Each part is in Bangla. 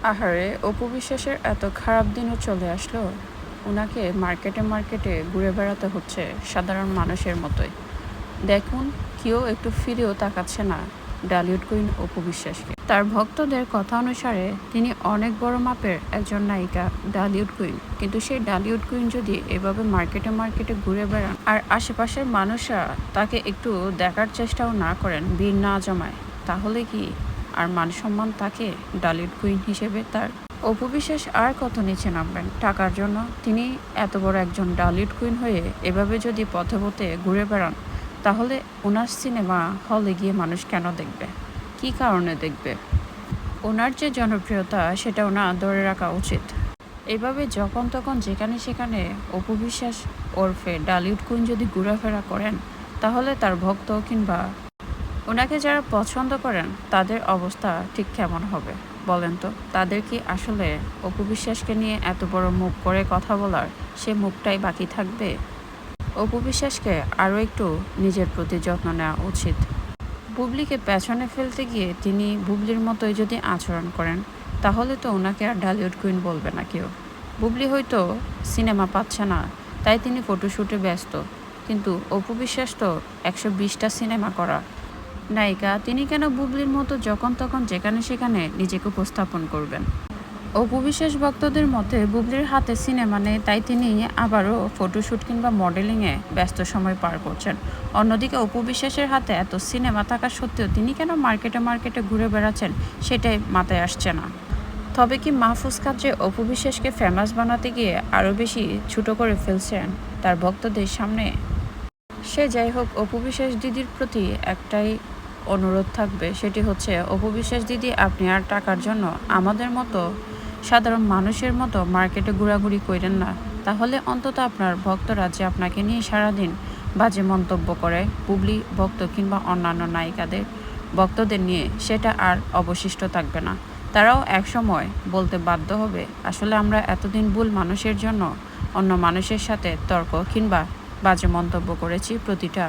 আহারে, অপু বিশ্বাসের এত খারাপ দিনও চলে আসলো। ওনাকে মার্কেটে মার্কেটে ঘুরে বেড়াতে হচ্ছে সাধারণ মানুষের মতোই। দেখুন, কেউ একটু ফিরেও তাকাচ্ছে না ডালিউড কুইন অপু বিশ্বাসকে। তার ভক্তদের কথা অনুসারে তিনি অনেক বড় মাপের একজন নায়িকা, ডালিউড কুইন। কিন্তু সেই ডালিউড কুইন যদি এভাবে মার্কেটে মার্কেটে ঘুরে বেড়ান আর আশেপাশের মানুষরা তাকে একটু দেখার চেষ্টাও না করেন, ভিড় না জমায়, তাহলে কি আর মান সম্মান থাকে ডালিউড কুইন হিসেবে তার? অপু বিশ্বাস আর কত নিচে নামবেন টাকার জন্য? তিনি এত বড় একজন ডালিউড কুইন হয়ে এভাবে যদি পথে পথে ঘুরে বেড়ান, তাহলে ওনার সিনেমা হলে গিয়ে মানুষ কেন দেখবে? কী কারণে দেখবে? ওনার যে জনপ্রিয়তা সেটা ওনার ধরে রাখা উচিত। এভাবে যখন তখন যেখানে সেখানে অপু বিশ্বাস ওরফে ডালিউড কুইন যদি ঘোরাফেরা করেন, তাহলে তার ভক্ত কিংবা ওনাকে যারা পছন্দ করেন তাদের অবস্থা ঠিক কেমন হবে বলেন তো? তাদের কি আসলে অপু বিশ্বাসকে নিয়ে এত বড় মুখ করে কথা বলার সে মুখটাই বাকি থাকবে? অপু বিশ্বাসকে আরও একটু নিজের প্রতি যত্ন নেওয়া উচিত। বুবলিকে পেছনে ফেলতে গিয়ে তিনি বুবলির মতোই যদি আচরণ করেন, তাহলে তো ওনাকে আর ডালিউড কুইন বলবে না কেউ। বুবলি হয়তো সিনেমা পাচ্ছে না, তাই তিনি ফটোশ্যুটে ব্যস্ত, কিন্তু অপু বিশ্বাস তো 120টা সিনেমা করা নায়িকা। তিনি কেন বুবলির মতো যখন তখন যেখানে সেখানে নিজেকে উপস্থাপন করবেন? অপু বিশ্বাস ভক্তদের মতে বুবলির হাতে সিনেমা নেই, তাই তিনি আবারও ফটোশ্যুট কিংবা মডেলিংয়ে ব্যস্ত সময় পার করছেন। অন্যদিকে অপু বিশ্বাসের হাতে এত সিনেমা থাকা সত্ত্বেও তিনি কেন মার্কেটে মার্কেটে ঘুরে বেড়াচ্ছেন সেটাই মাথায় আসছে না। তবে কি মাহফুজ কাদ্রি অপু বিশ্বাসকে ফেমাস বানাতে গিয়ে আরও বেশি ছোটো করে ফেলছেন তার ভক্তদের সামনে? সে যাই হোক, অপু বিশ্বাস দিদির প্রতি একটাই অনুরোধ থাকবে, সেটি হচ্ছে অপু বিশ্বাস দিদি, আপনি আর টাকার জন্য আমাদের মতো সাধারণ মানুষের মতো মার্কেটে ঘোরাঘুরি করেন না। তাহলে অন্তত আপনার ভক্তরা যে আপনাকে নিয়ে সারাদিন বাজে মন্তব্য করে বুবলি ভক্ত কিংবা অন্যান্য নায়িকাদের ভক্তদের নিয়ে, সেটা আর অবশিষ্ট থাকবে না। তারাও একসময় বলতে বাধ্য হবে, আসলে আমরা এতদিন ভুল মানুষের জন্য অন্য মানুষের সাথে তর্ক কিংবা বাজে মন্তব্য করেছি প্রতিটা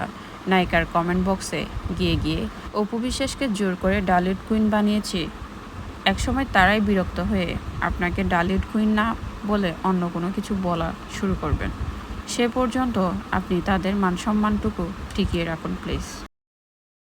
নায়িকার কমেন্ট বক্সে গিয়ে গিয়ে অপু বিশ্বাসকে জোর করে ডালিউড কুইন বানিয়েছি। একসময় তারাই বিরক্ত হয়ে আপনাকে ডালিউড কুইন না বলে অন্য কোনো কিছু বলা শুরু করবেন। সে পর্যন্ত আপনি তাদের মান সম্মানটুকু টিকিয়ে রাখুন প্লিজ।